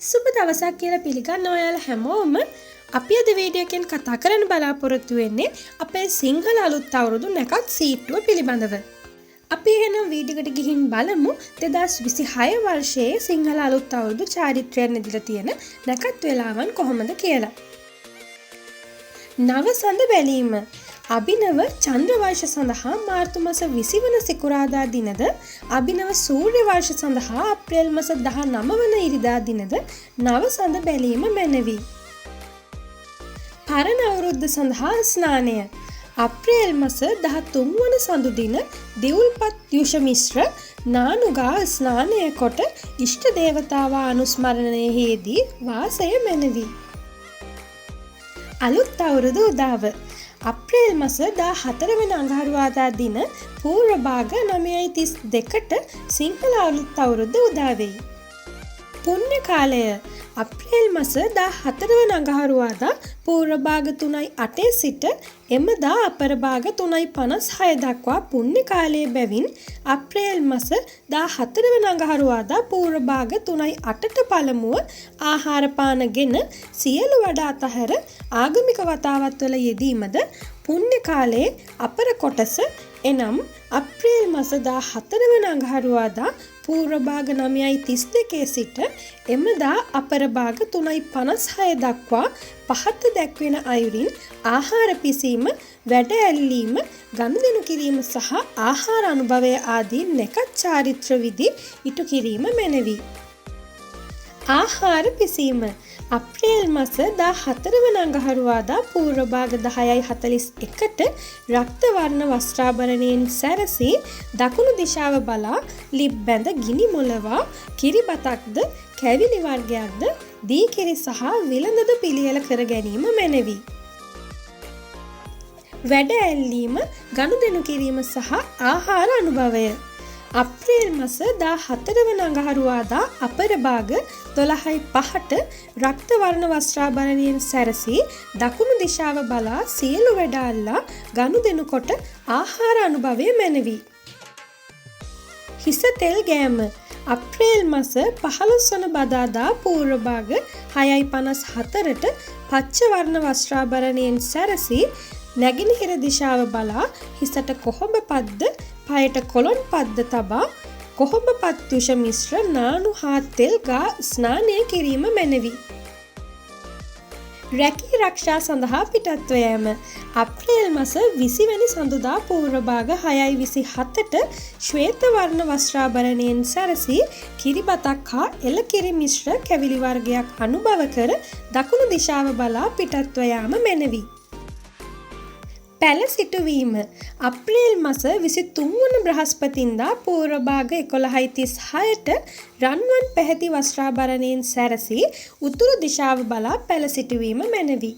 සුබ දවසක් කියලා පිළිගන්න ඔයාලා හැමෝම අපි අද වීඩියෝ එකෙන් කතා කරන්න බලාපොරොත්තු වෙන්නේ අපේ සිංහල අලුත් අවුරුදු නැකත් සීට්ටුව පිළිබඳව. අපි එහෙනම් වීඩියෝ එකට ගිහින් බලමු 2026 වර්ෂයේ සිංහල අලුත් අවුරුදු චාරිත්‍රයන් ඉදලා තියෙන නැකත් වෙලාවන් කොහොමද කියලා. නව සඳ බැලීම අභිනව චන්ද්‍ර වර්ෂ සඳහා මාර්තු මාස 20 වන සිකුරාදා දිනද අභිනව සූර්ය වර්ෂ සඳහා අප්‍රේල් මාස 19 වන ඉරිදා දිනද නව සඳ බැලීම මැනවි. පරණ අවුරුද්ද සඳහා ස්නානය අප්‍රේල් මාස 13 වන සඳු දින දිවුල්පත් යුෂ මිශ්‍ර නානුගා ස්නානය කොට ඉෂ්ට දේවතාවා අනුස්මරණයෙහිදී වාසය මැනවි. අලුත් අවුරුදු උදාව අප්‍රේල් මාස 14 වන අඟහරුවාදා දින පූර්ව භාග 9:32ට සිංහල අලුත් අවුරුද්ද උදා වෙයි. පුණ්‍ය කාලය අප්‍රේල් මාස 14 වන අඟහරුවාදා පූර්ව භාග 3:08 සිට එමදා අපර භාග 3:56 දක්වා පුණ්‍ය කාලයේ බැවින් අප්‍රේල් මාස 14 වන අඟහරුවාදා පූර්ව භාග 3:08ට පළමුව ආහාර පානගෙන සියලු වැඩ අතහැර ආගමික වතාවත් වල යෙදීමද පුණ්‍ය කාලයේ අපර කොටස එනම් අප්‍රේල් මාස 14 වන අඟහරුවාදා පූර්ව භාග 9:32 සිට එමදා අපර භාග 3:56 දක්වා පහත දැක්වෙන අයුරින් ආහාර පිසීම, වැඩ ඇල්ලීම, ගනුදෙනු කිරීම සහ ආහාර අනුභවය ආදී නැකත් චාරිත්‍ර විධි ඉටු කිරීම මැනවි. ආහාර පිසීම අප්‍රේල් මාස 14 වන අඟහරුවාදා පූර්ව භාග 10:41ට රක්ත වර්ණ වස්ත්‍රාභරණයෙන් සැරසී දකුණු දිශාව බලා ලිප් බැඳ ගිනි මොලවා කිරිබතක්ද කැවිලි වර්ගයක්ද දී කිරි සහ විලඳද පිළියෙල කර ගැනීම මැනවි. වැඩ ඇල්ලීම, ගනුදෙනු කිරීම සහ ආහාර අනුභවය අප්‍රේල් මාස 14 වන අඟහරුවාදා අපර භාග 12:05ට රක්ත වර්ණ වස්ත්‍රාභරණයෙන් සැරසී දකුණු දිශාව බලා සියලු වැඩ අල්ලා ගනුදෙනු කොට ආහාර අනුභවය මැනවි. හිස තෙල් ගෑම අප්‍රේල් මාස 15 වන බදාදා පූර්ව භාග 6:54ට පච්ච වර්ණ වස්ත්‍රාභරණයෙන් සැරසී නැගෙනහිර දිශාව බලා හිසට කොහොඹ පද්ද පයට කොළොන් පද්ද තබා කොහොඹ පත්යුෂ මිශ්‍ර නානු හා තෙල් ගා ස්නානය කිරීම මැනවි. රැකී රක්ෂා සඳහා පිටත්ව යෑම අප්‍රේල් මාස 20 වැනි සඳුදා පූර්ව භාග 6:27ට ශ්වේත වර්ණ වස්ත්‍රාභරණයෙන් සැරසී කිරිබතක් හා එළකිරි මිශ්‍ර කැවිලි වර්ගයක් අනුභව කර දකුණු දිශාව බලා පිටත්ව යාම මැනවි. පැළ සිටුවීම අප්‍රේල් මාස 23 වන බ්‍රහස්පතින්දා පූර්ව භාග 11:36ට රන්වන් පැහැති වස්ත්‍රාභරණයෙන් සැරසී උතුරු දිශාව බලා පැළ සිටුවීම මැනවි.